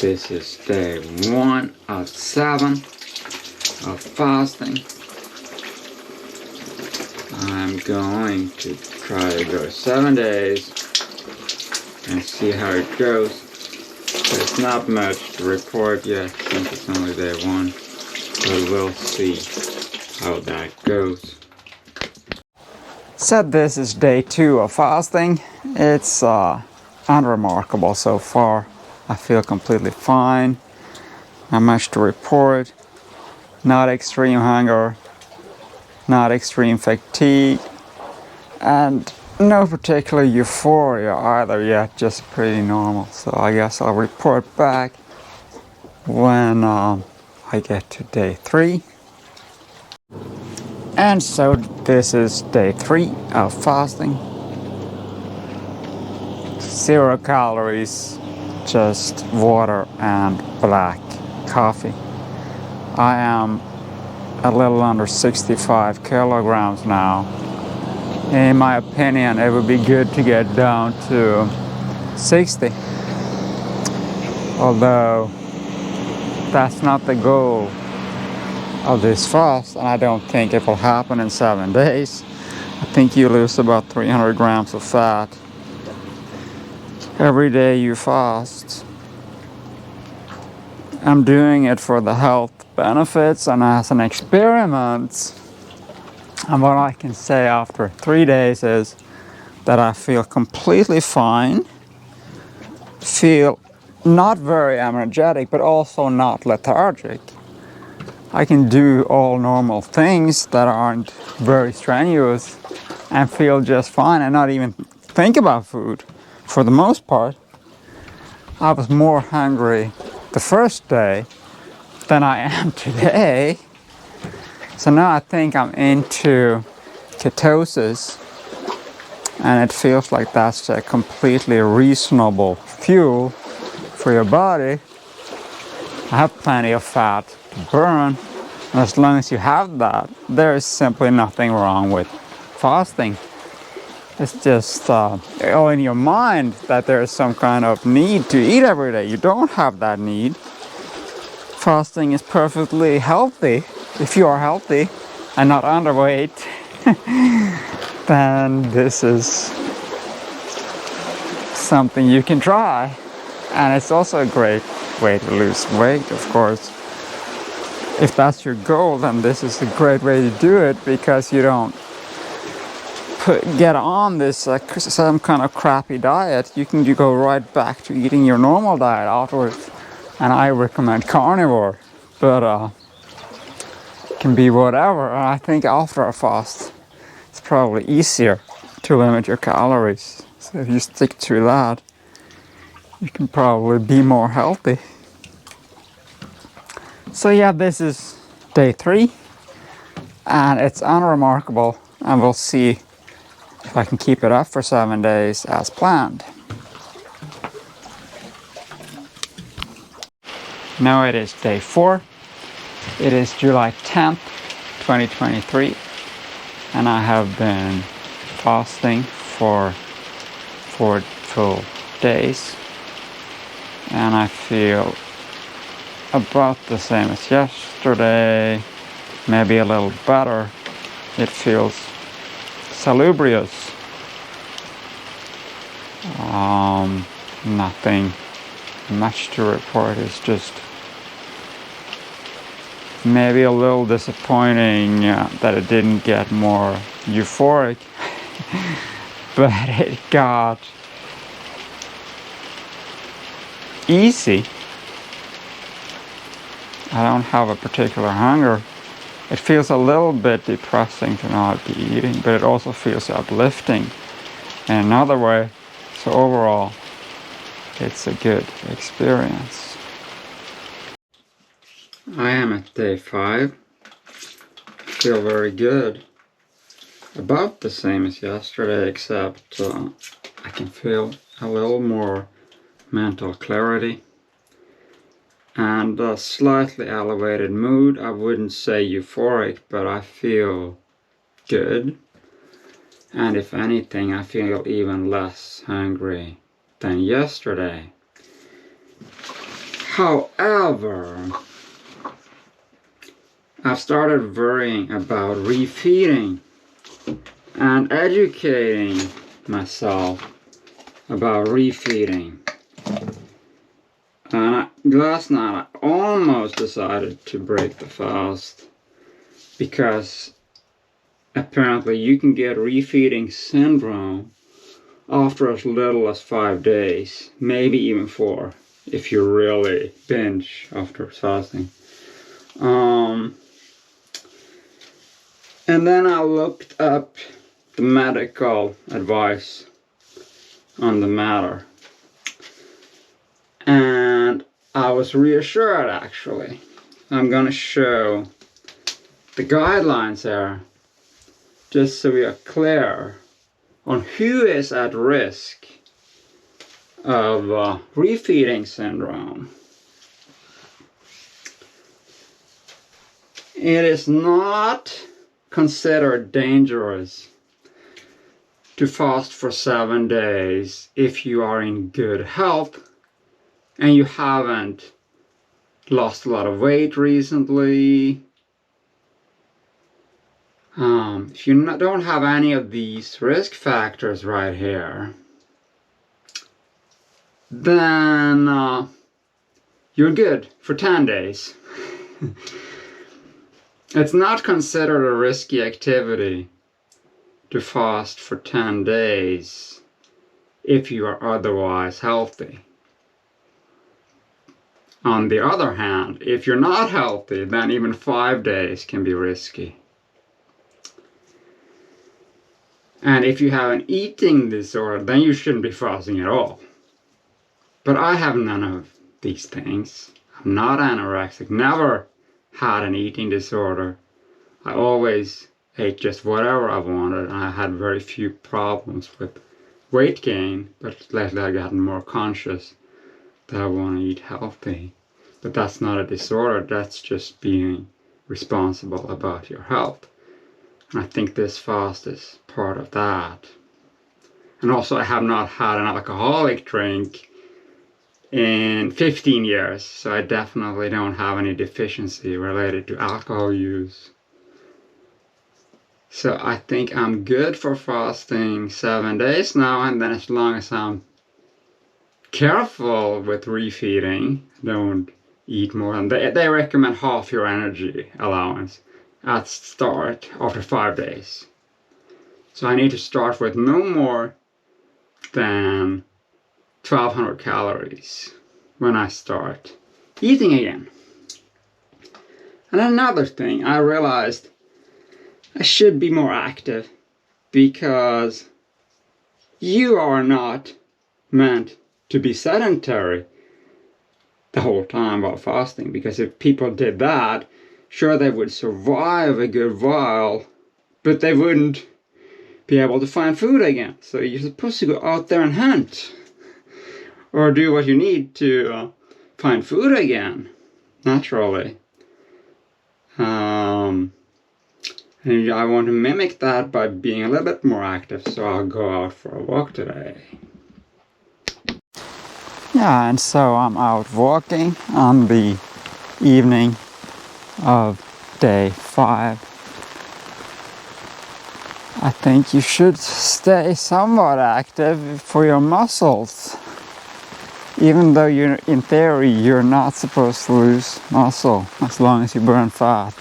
This is day 1 of 7 of fasting. I'm going to try to go 7 days and see how it goes. There's not much to report yet since it's only day 1, but we'll see how that goes. So this is day 2 of fasting. It's unremarkable so far. I feel completely fine. Not much to report. Not extreme hunger. Not extreme fatigue. And no particular euphoria either yet. Just pretty normal. So I guess I'll report back when I get to day 3. And so this is day 3 of fasting. 0 calories. Just water and black coffee. I am a little under 65 kilograms now. In my opinion, it would be good to get down to 60. Although that's not the goal of this fast, and I don't think it will happen in 7 days. I think you lose about 300 grams of fat every day you fast. I'm doing it for the health benefits and as an experiment. And what I can say after 3 days is that I feel completely fine, feel not very energetic, but also not lethargic. I can do all normal things that aren't very strenuous and feel just fine and not even think about food. For the most part, I was more hungry the first day than I am today. So now I think I'm into ketosis, and it feels like that's a completely reasonable fuel for your body. I have plenty of fat to burn, and as long as you have that, there is simply nothing wrong with fasting. It's just in your mind that there is some kind of need to eat every day. You don't have that need. Fasting is perfectly healthy. If you are healthy and not underweight, then this is something you can try. And it's also a great way to lose weight, of course. If that's your goal, then this is a great way to do it, because you don't get on this some kind of crappy diet. You can go right back to eating your normal diet afterwards. And I recommend carnivore, but it can be whatever. And I think after a fast, it's probably easier to limit your calories. So if you stick to that, you can probably be more healthy. So yeah, this is day 3, and it's unremarkable, and we'll see if I can keep it up for 7 days as planned. Now it is day 4. It is July 10th, 2023, and I have been fasting for 4 full days, and I feel about the same as yesterday, maybe a little better. It feels salubrious. Nothing much to report. It's just maybe a little disappointing that it didn't get more euphoric, but it got easy. I don't have a particular hunger. It feels a little bit depressing to not be eating, but it also feels uplifting in another way. So overall, it's a good experience. I am at day 5. Feel very good. About the same as yesterday, except I can feel a little more mental clarity and a slightly elevated mood. I wouldn't say euphoric, but I feel good. And if anything, I feel even less hungry than yesterday. However, I've started worrying about refeeding and educating myself about refeeding. And last night I almost decided to break the fast because apparently you can get refeeding syndrome after as little as 5 days, maybe even 4, if you really binge after fasting. And then I looked up the medical advice on the matter. And I was reassured, actually. I'm gonna show the guidelines here, just so we are clear on who is at risk of refeeding syndrome. It is not considered dangerous to fast for 7 days if you are in good health and you haven't lost a lot of weight recently. If you don't have any of these risk factors right here, then you're good for 10 days. It's not considered a risky activity to fast for 10 days if you are otherwise healthy. On the other hand, if you're not healthy, then even 5 days can be risky. And if you have an eating disorder, then you shouldn't be fasting at all. But I have none of these things. I'm not anorexic, never had an eating disorder. I always ate just whatever I wanted, and I had very few problems with weight gain, but lately I've gotten more conscious that I want to eat healthy. But that's not a disorder, that's just being responsible about your health. And I think this fast is part of that. And also I have not had an alcoholic drink in 15 years, so I definitely don't have any deficiency related to alcohol use. So I think I'm good for fasting 7 days now, and then as long as I'm careful with refeeding, don't eat more than they recommend half your energy allowance at start after 5 days. So I need to start with no more than 1200 calories when I start eating again. And another thing, I realized I should be more active because you are not meant to be sedentary the whole time while fasting, because if people did that, sure, they would survive a good while, but they wouldn't be able to find food again. So you're supposed to go out there and hunt or do what you need to find food again, naturally. And I want to mimic that by being a little bit more active, so I'll go out for a walk today. Yeah, and so I'm out walking on the evening of day 5. I think you should stay somewhat active for your muscles. Even though in theory you're not supposed to lose muscle as long as you burn fat.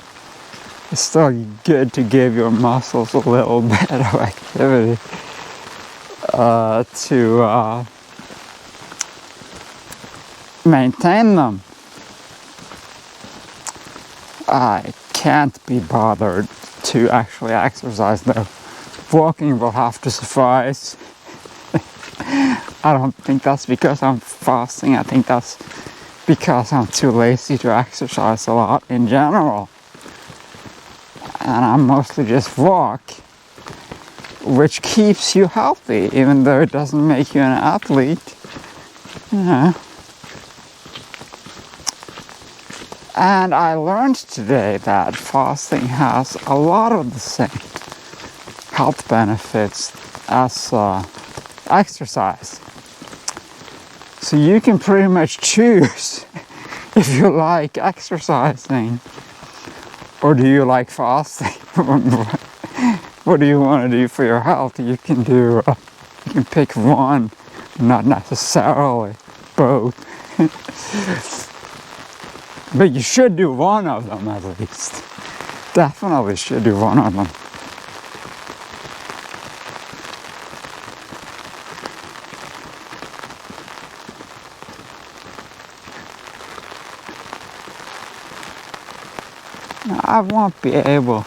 It's still good to give your muscles a little bit of activity to maintain them. I can't be bothered to actually exercise though. Walking will have to suffice. I don't think that's because I'm fasting. I think that's because I'm too lazy to exercise a lot in general. And I mostly just walk, which keeps you healthy, even though it doesn't make you an athlete. Yeah. And I learned today that fasting has a lot of the same health benefits as exercise. So you can pretty much choose if you like exercising or do you like fasting. What do you want to do for your health? You can pick one, not necessarily both. But you should do one of them at least. Definitely should do one of them. I won't be able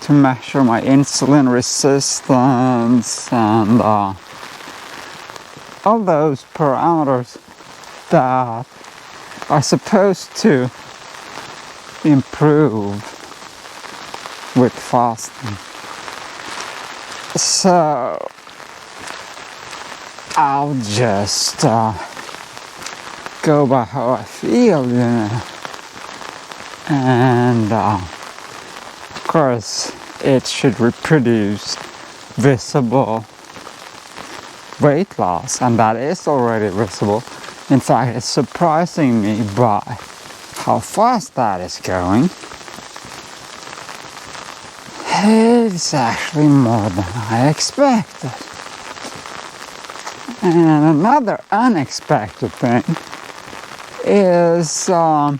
to measure my insulin resistance and all those parameters that are supposed to improve with fasting. So I'll just go by how I feel, and of course it should reproduce visible weight loss, and that is already visible. In fact, it's surprising me by how fast that is going. It's actually more than I expected. And another unexpected thing is I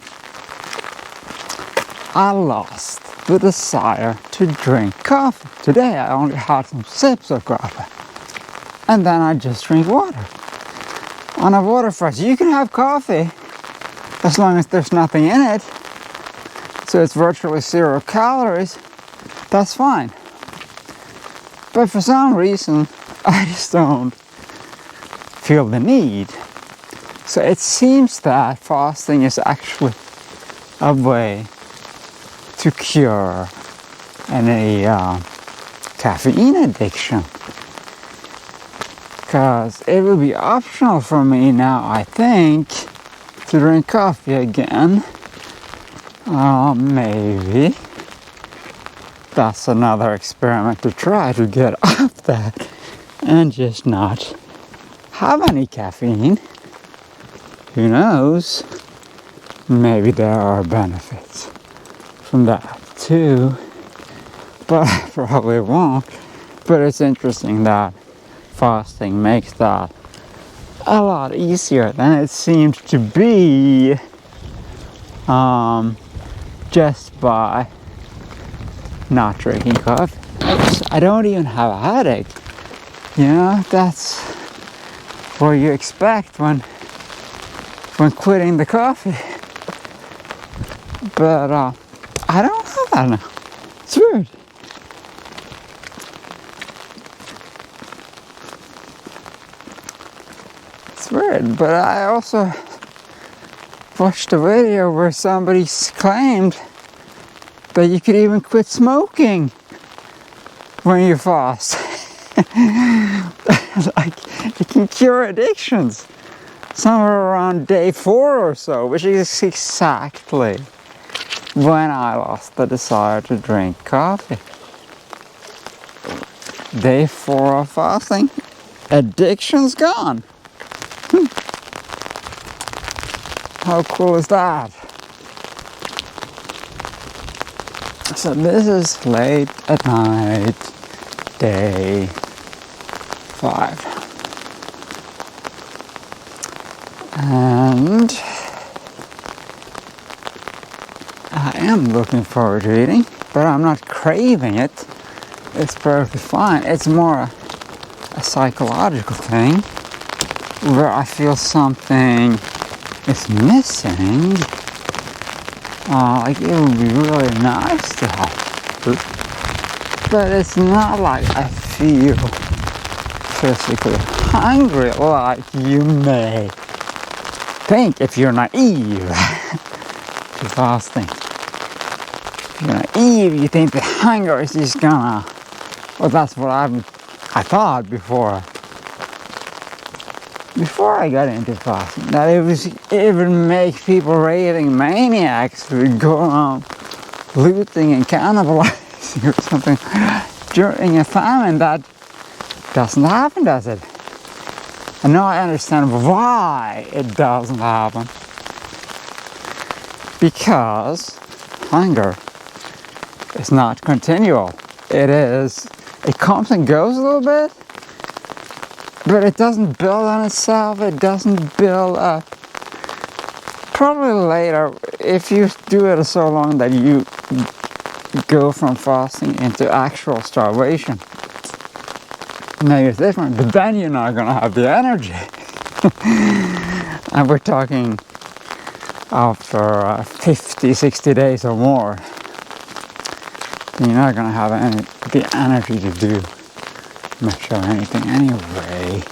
lost the desire to drink coffee. Today I only had some sips of coffee. And then I just drink water. On a water fast, you can have coffee as long as there's nothing in it. So it's virtually 0 calories. That's fine. But for some reason, I just don't feel the need. So it seems that fasting is actually a way to cure any caffeine addiction. Because it will be optional for me now, I think, to drink coffee again. Maybe that's another experiment to try to get off that and just not have any caffeine. Who knows? Maybe there are benefits from that too, but I probably won't. But it's interesting that fasting makes that a lot easier than it seemed to be just by not drinking coffee. I don't even have a headache. That's what you expect when quitting the coffee. But I don't have that now. It's weird. It's weird, but I also watched a video where somebody claimed that you could even quit smoking when you fast. Like, it can cure addictions somewhere around day 4 or so, which is exactly when I lost the desire to drink coffee. Day 4 of fasting, addiction's gone. How cool is that? So this is late at night, day 5. And I am looking forward to eating, but I'm not craving it. It's perfectly fine. It's more a psychological thing where I feel something is missing. Like it would be really nice to have food, but it's not like I feel physically hungry like you may think if you're naive to fasting. If you're naive, you think the hunger is just gonna, well, that's what I thought before I got into fasting, that it would make people raving maniacs who would go around looting and cannibalizing or something during a famine. That doesn't happen, does it? And now I understand why it doesn't happen. because hunger is not continual. It comes and goes a little bit, but it doesn't build on itself. It doesn't build up. Probably later, if you do it so long that you go from fasting into actual starvation, maybe it's different, but then you're not going to have the energy. And we're talking after 50, 60 days or more, you're not going to have the energy to do much of anything anyway.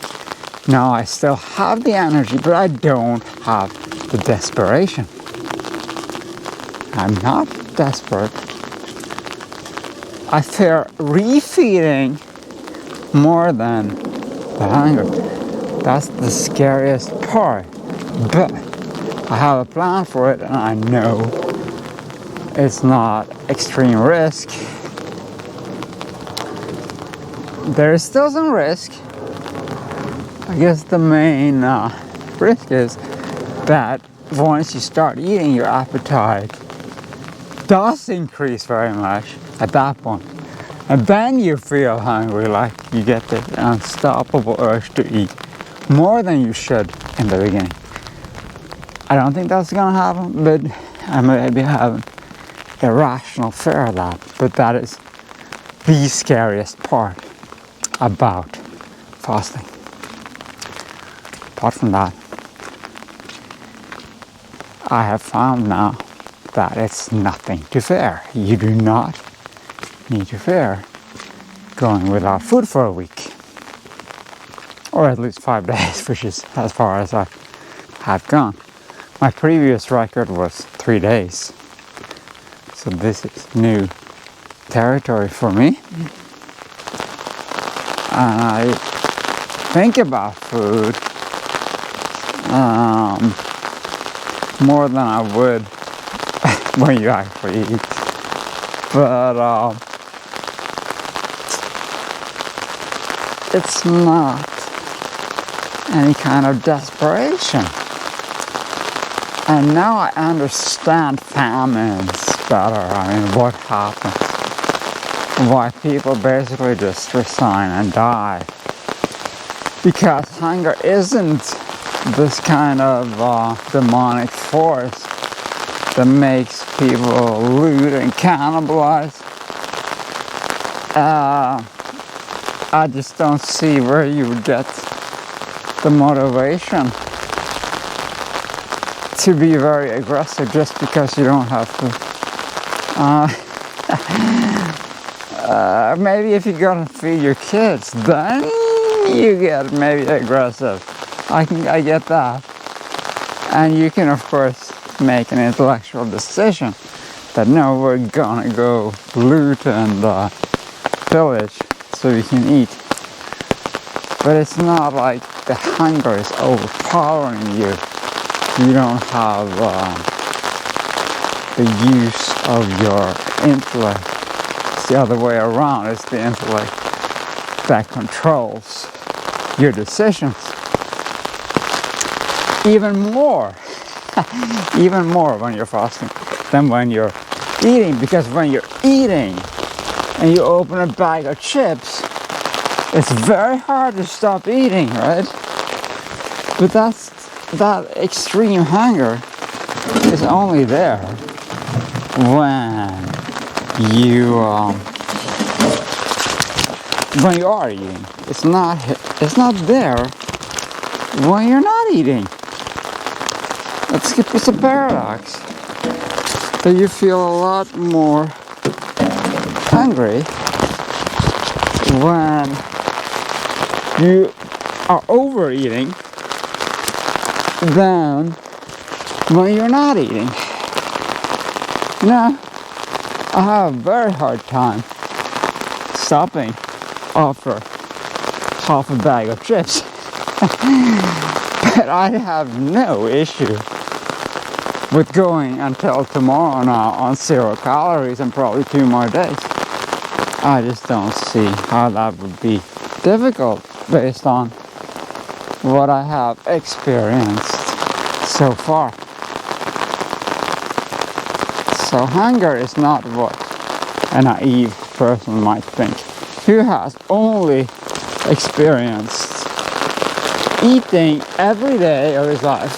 Now I still have the energy, but I don't have the desperation. I'm not desperate. I fear refeeding more than the hunger. That's the scariest part. But I have a plan for it, and I know it's not extreme risk. There is still some risk. I guess the main risk is that once you start eating, your appetite does increase very much at that point. And then you feel hungry, like you get the unstoppable urge to eat more than you should in the beginning. I don't think that's gonna happen, but I maybe have an irrational fear of that. But that is the scariest part about fasting. Apart from that, I have found now that it's nothing to fear. You do not need to fear going without food for a week. Or at least 5 days, which is as far as I have gone. My previous record was 3 days. So this is new territory for me. And I think about food more than I would when you actually eat. But it's not any kind of desperation. And now I understand famines better. I mean, what happens? Why people basically just resign and die. Because hunger isn't this kind of demonic force that makes people loot and cannibalize. I just don't see where you would get the motivation to be very aggressive just because you don't have to. Maybe if you gotta feed your kids, then you get maybe aggressive. I get that. And you can, of course, make an intellectual decision that no, we're gonna go loot and pillage so we can eat. But it's not like the hunger is overpowering you. You don't have the use of your intellect. It's the other way around. It's the intellect that controls your decisions. Even more when you're fasting than when you're eating. Because when you're eating and you open a bag of chips, it's very hard to stop eating, right? But that extreme hunger is only there when you are eating. It's not there when you're not eating. It's a paradox that you feel a lot more hungry when you are overeating than when you're not eating. Now, I have a very hard time stopping after half a bag of chips. But I have no issue with going until tomorrow now on 0 calories and probably 2 more days. I just don't see how that would be difficult based on what I have experienced so far. So hunger is not what a naive person might think, who has only experienced eating every day of his life,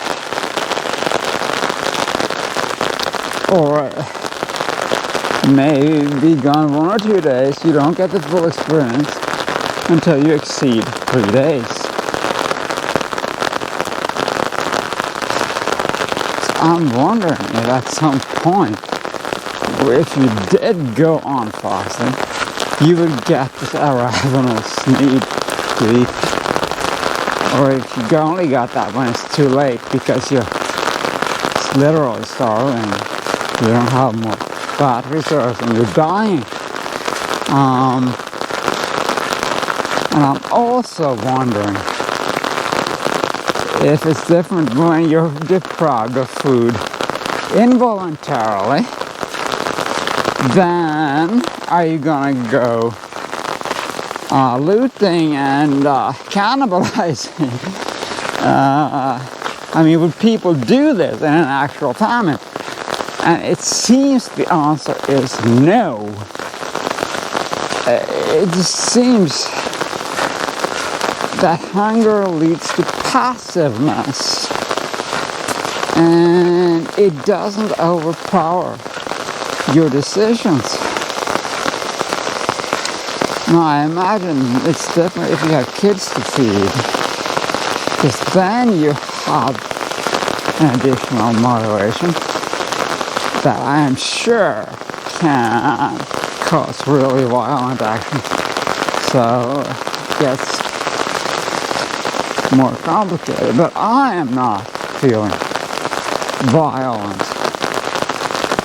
or maybe gone 1 or 2 days. You don't get the full experience until you exceed 3 days. So I'm wondering if at some point, if you did go on fasting, you would get this ravenous need to eat. Or if you only got that when it's too late because you're literally starving, you don't have more fat reserves and you're dying. And I'm also wondering if it's different when you're deprived of food involuntarily. Then are you gonna go looting and cannibalizing? I mean, would people do this in an actual famine? And it seems the answer is no. It just seems that hunger leads to passiveness, and it doesn't overpower your decisions. Now I imagine it's different if you have kids to feed, because then you have an additional motivation that I am sure can cause really violent action. So it gets more complicated, but I am not feeling violent.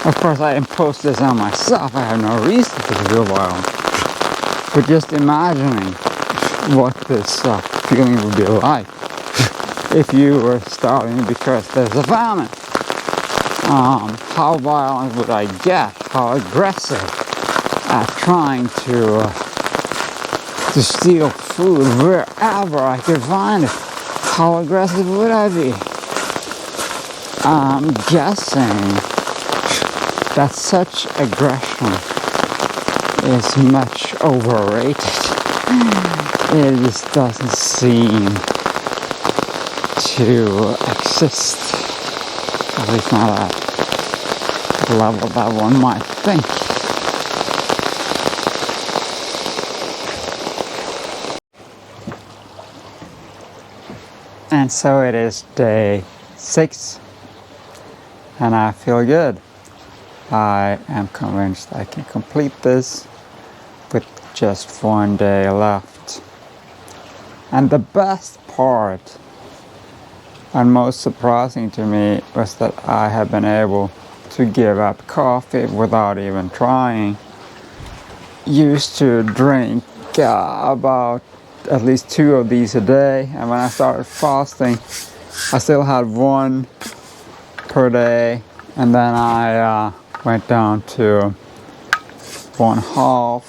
Of course, I imposed this on myself. I have no reason to feel violent. But just imagining what this feeling would be like if you were starving because there's a famine. How violent would I get? How aggressive at trying to steal food wherever I could find it? How aggressive would I be? I'm guessing that such aggression is much overrated. It just doesn't seem to exist, at least not at the level that one might think. And so it is day 6, and I feel good. I am convinced I can complete this with just 1 day left. And the best part, and most surprising to me, was that I have been able to give up coffee without even trying. Used to drink about at least 2 of these a day, and when I started fasting, I still had 1 per day, and then I went down to 1/2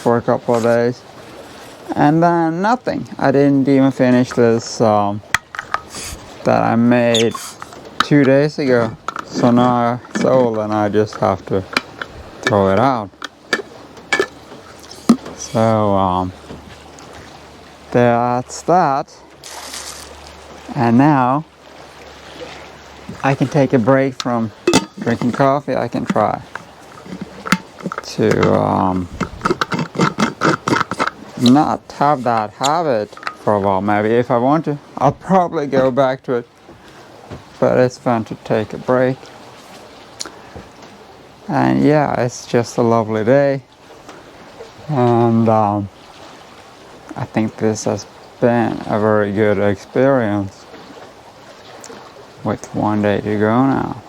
for a couple of days, and then nothing. I didn't even finish this that I made 2 days ago. So now it's old and I just have to throw it out. So that's that. And now I can take a break from drinking coffee. I can try to not have that habit for a while. Maybe if I want to, I'll probably go back to it. But it's fun to take a break. And yeah, it's just a lovely day. And I think this has been a very good experience with 1 day to go now.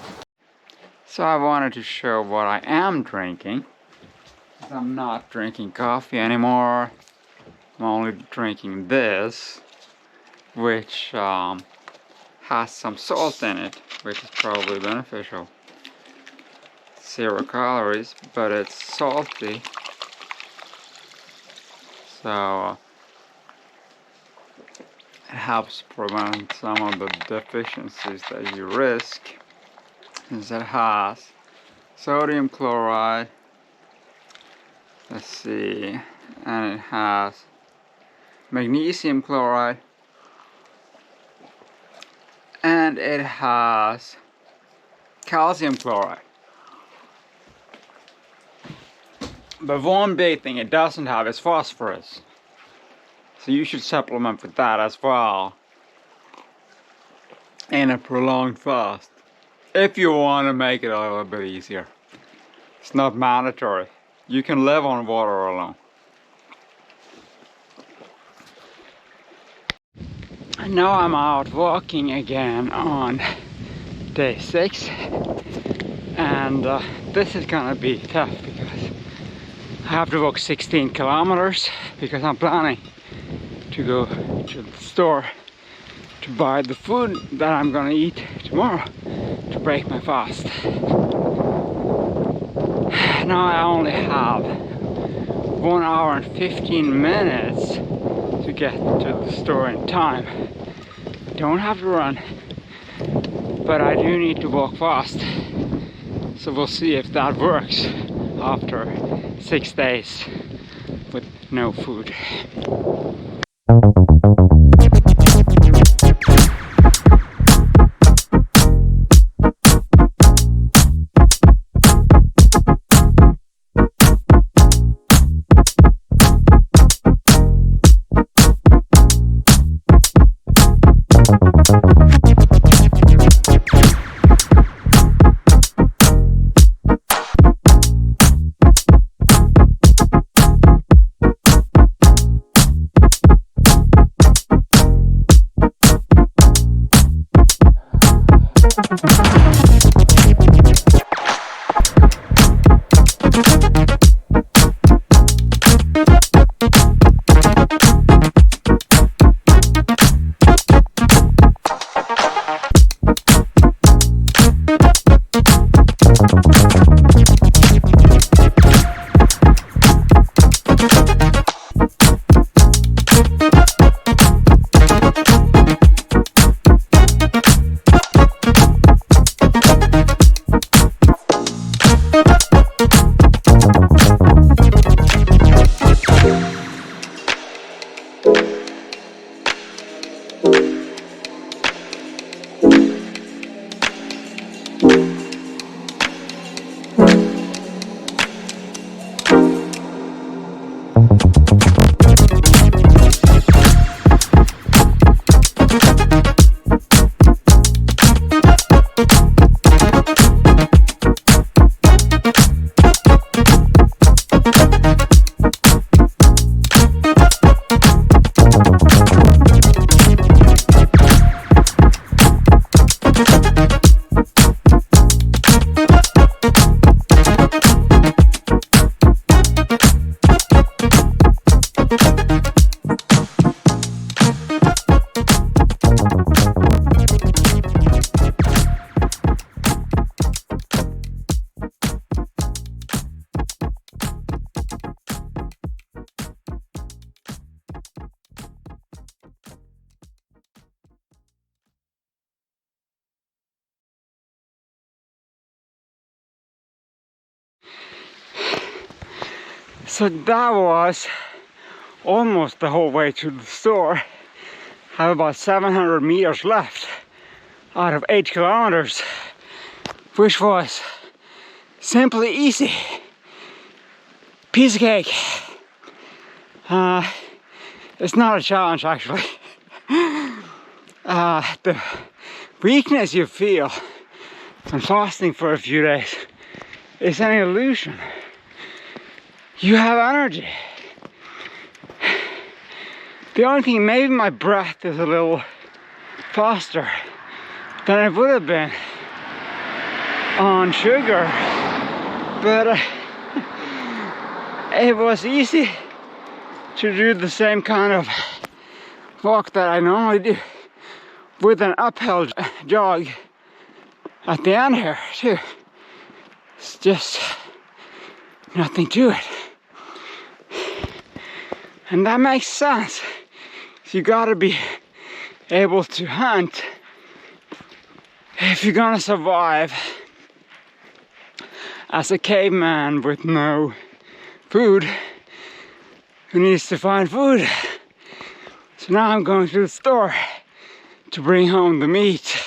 So I wanted to show what I am drinking. I'm not drinking coffee anymore. I'm only drinking this, which has some salt in it, which is probably beneficial. 0 calories, but it's salty. So it helps prevent some of the deficiencies that you risk, since it has sodium chloride. Let's see, and it has magnesium chloride, and it has calcium chloride. But one big thing it doesn't have is phosphorus. So you should supplement with that as well in a prolonged fast, if you want to make it a little bit easier. It's not mandatory. You can live on water alone. And now I'm out walking again on day 6, and this is gonna be tough because I have to walk 16 kilometers because I'm planning to go to the store to buy the food that I'm gonna eat tomorrow to break my fast. Now I only have 1 hour and 15 minutes to get to the store in time. Don't have to run, but I do need to walk fast. So we'll see if that works after 6 days with no food. So that was almost the whole way to the store. I have about 700 meters left out of 8 kilometers, which was simply easy. Piece of cake. It's not a challenge actually. The weakness you feel from fasting for a few days is an illusion. You have energy. The only thing, maybe my breath is a little faster than it would have been on sugar, but it was easy to do the same kind of walk that I normally do with an uphill jog at the end here too. It's just nothing to it. And that makes sense. So you gotta be able to hunt if you're gonna survive as a caveman with no food who needs to find food. So now I'm going to the store to bring home the meat.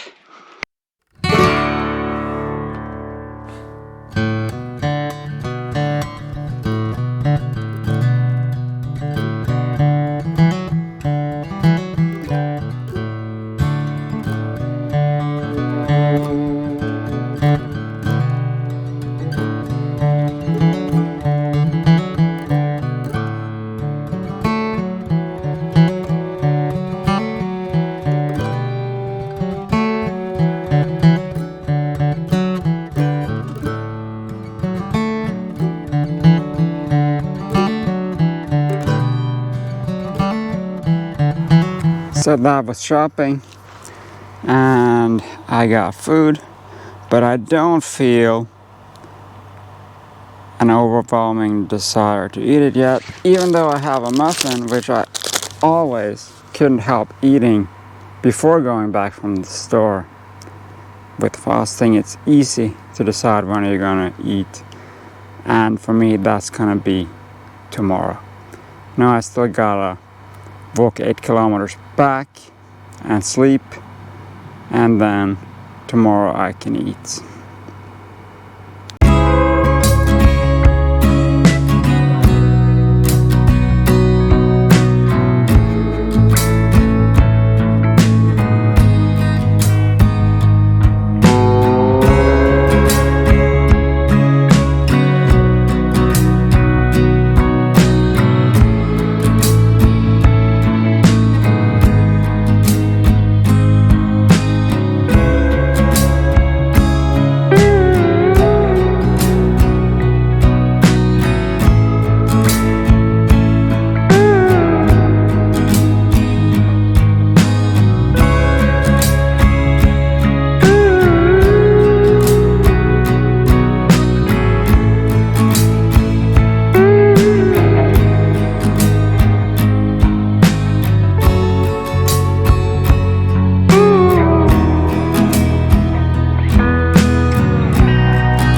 So that was shopping and I got food, but I don't feel an overwhelming desire to eat it yet, even though I have a muffin, which I always couldn't help eating before going back from the store. With fasting, it's easy to decide when you're gonna eat, and for me that's gonna be tomorrow. Now I still gotta walk 8 kilometers back and sleep, and then tomorrow I can eat.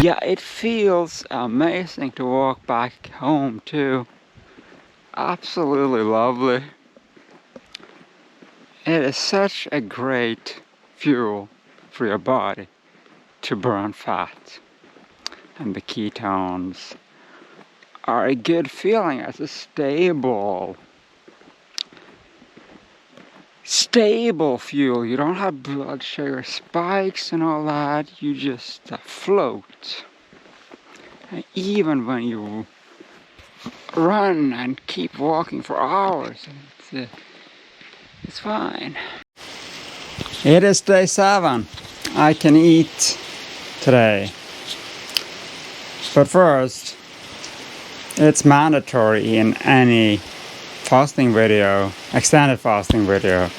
Yeah, it feels amazing to walk back home too. Absolutely lovely. It is such a great fuel for your body to burn fat. And the ketones are a good feeling as a stable fuel. You don't have blood sugar spikes and all that. You just float. And even when you run and keep walking for hours, it's fine. It is day 7. I can eat today. But first, it's mandatory in any fasting video, extended fasting video,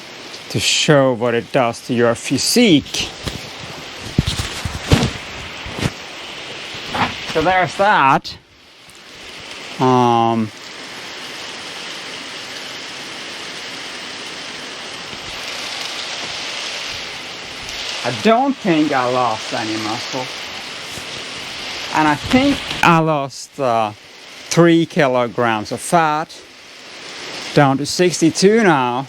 to show what it does to your physique. So there's that. I don't think I lost any muscle. And I think I lost 3 kilograms of fat, down to 62 now.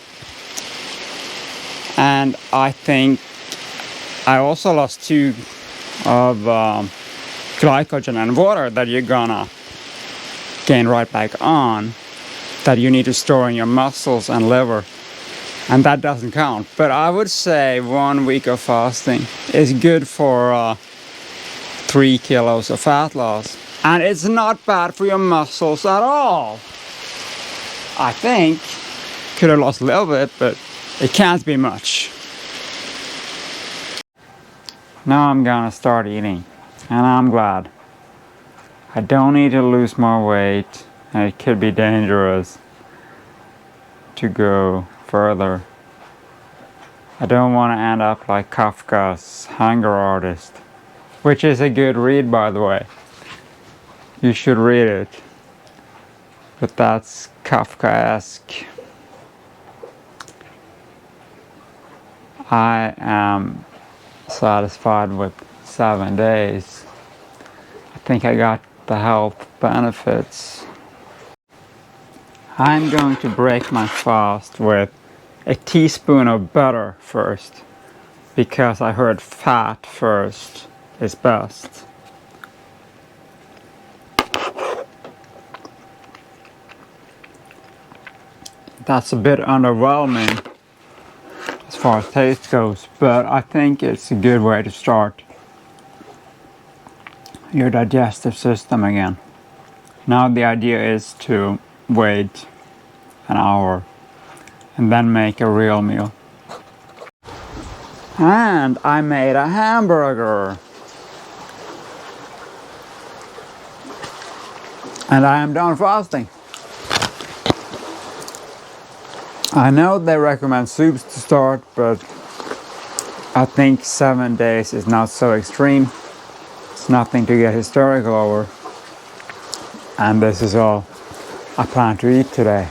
And I think I also lost 2 of glycogen and water that you're gonna gain right back on, that you need to store in your muscles and liver. And that doesn't count. But I would say 1 week of fasting is good for 3 kilos of fat loss. And it's not bad for your muscles at all. I think could have lost a little bit, but it can't be much. Now I'm gonna start eating, and I'm glad. I don't need to lose more weight, and it could be dangerous to go further. I don't want to end up like Kafka's Hunger Artist, which is a good read, by the way. You should read it. But that's Kafkaesque. I am satisfied with 7 days. I think I got the health benefits. I'm going to break my fast with a teaspoon of butter first, because I heard fat first is best. That's a bit underwhelming as far as taste goes, but I think it's a good way to start your digestive system again. Now the idea is to wait an hour and then make a real meal. And I made a hamburger. And I am done fasting. I know they recommend soups to start, but I think 7 days is not so extreme. It's nothing to get hysterical over. And this is all I plan to eat today.